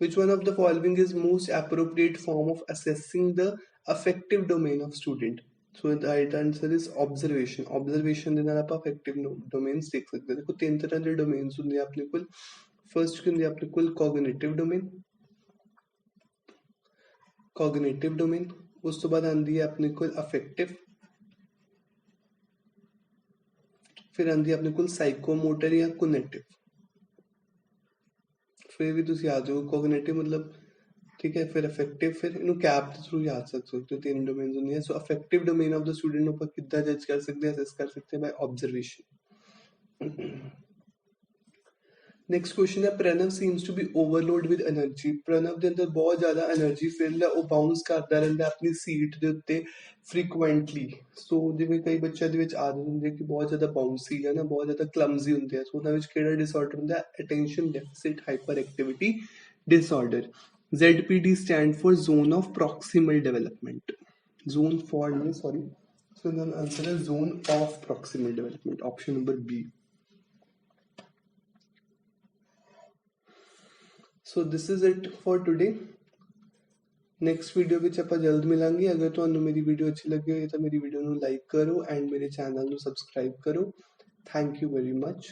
Which one of the following is most appropriate form of assessing the affective domain of student? So the right answer is observation. Observation ਦੇ ਨਾਲ ਆਪਾਂ affective domains ਦੇਖ ਸਕਦੇ ਹਾਂ। ਦੇਖੋ 3 ਤਰ੍ਹਾਂ ਦੇ domains ਹੁੰਦੇ ਆ ਆਪਣੇ ਕੋਲ। फर्स्ट ਹੁੰਦੀ ਆ ਆਪਣੇ ਕੋਲ cognitive domain, cognitive domain। ਉਸ ਤੋਂ ਬਾਅਦ ਆਉਂਦੀ ਹੈ ਆਪਣੇ ਕੋਲ affective, ਫਿਰ ਆਉਂਦੀ ਹੈ ਆਪਣੇ ਕੋਲ psychomotor ਜਾਂ cognitive। ਫਿਰ ਵੀ ਤੁਸੀਂ ਯਾਦ ਰੱਖੋ cognitive मतलब ठीक है, फिर affective, फिर ਇਹਨੂੰ ਕੈਪ ਦੇ ਥਰੂ ਯਾਦ ਰੱਖ ਸਕਦੇ ਹੋ। 3 ਡੋਮੇਨਸ ਹੁੰਦੇ ਆ। ਸੋ affective domain of the student ਨੂੰ ਆਪਾਂ ਕਿੱਦਾਂ ਜੱਜ ਕਰ ਸਕਦੇ ਹਾਂ, ਅਸੈਸ ਕਰ ਸਕਦੇ ਹਾਂ ਬਾय observation। नेक्स्ट क्वेश्चन है, Pranav seems to be overload with energy. Pranav ਦੇ ਅੰਦਰ ਬਹੁਤ ਜ਼ਿਆਦਾ એનર્ਜੀ ਫਿਲ ਹੈ, ਉਹ ਬਾਉਂਸ ਕਰਦਾ ਰਹਿੰਦਾ ਆਪਣੀ ਸੀਟ ਦੇ ਉੱਤੇ ਫ੍ਰੀਕੁਐਂਟਲੀ। ਸੋ ਜਿਵੇਂ ਕਈ ਬੱਚਿਆਂ ਦੇ ਵਿੱਚ ਆਦਤ ਹੁੰਦੀ ਹੈ ਕਿ ਬਹੁਤ ਜ਼ਿਆਦਾ ਬਾਉਂਸੀ ਹੈ ਨਾ, ਬਹੁਤ ਜ਼ਿਆਦਾ ਕਲਮਜ਼ੀ ਹੁੰਦੇ ਆ। ਸੋ ਉਹਨਾਂ ਵਿੱਚ ਕਿਹੜਾ ਡਿਸਆਰਡਰ ਹੁੰਦਾ, attention deficit hyper activity disorder. ZPD stand for zone of proximal development, zone for no sorry, so the answer is zone of proximal development, option number B. So this is it for today. Next video ਵਿੱਚ ਆਪਾਂ ਜਲਦ ਮਿਲਾਂਗੇ। ਅਗਰ ਤੁਹਾਨੂੰ ਮੇਰੀ video ਅੱਛੀ ਲੱਗੀ ਹੋਈ ਤਾਂ ਮੇਰੀ ਵੀਡੀਓ ਨੂੰ ਲਾਈਕ ਕਰੋ ਐਂਡ ਮੇਰੇ ਚੈਨਲ ਨੂੰ ਸਬਸਕ੍ਰਾਈਬ ਕਰੋ। Thank you very much.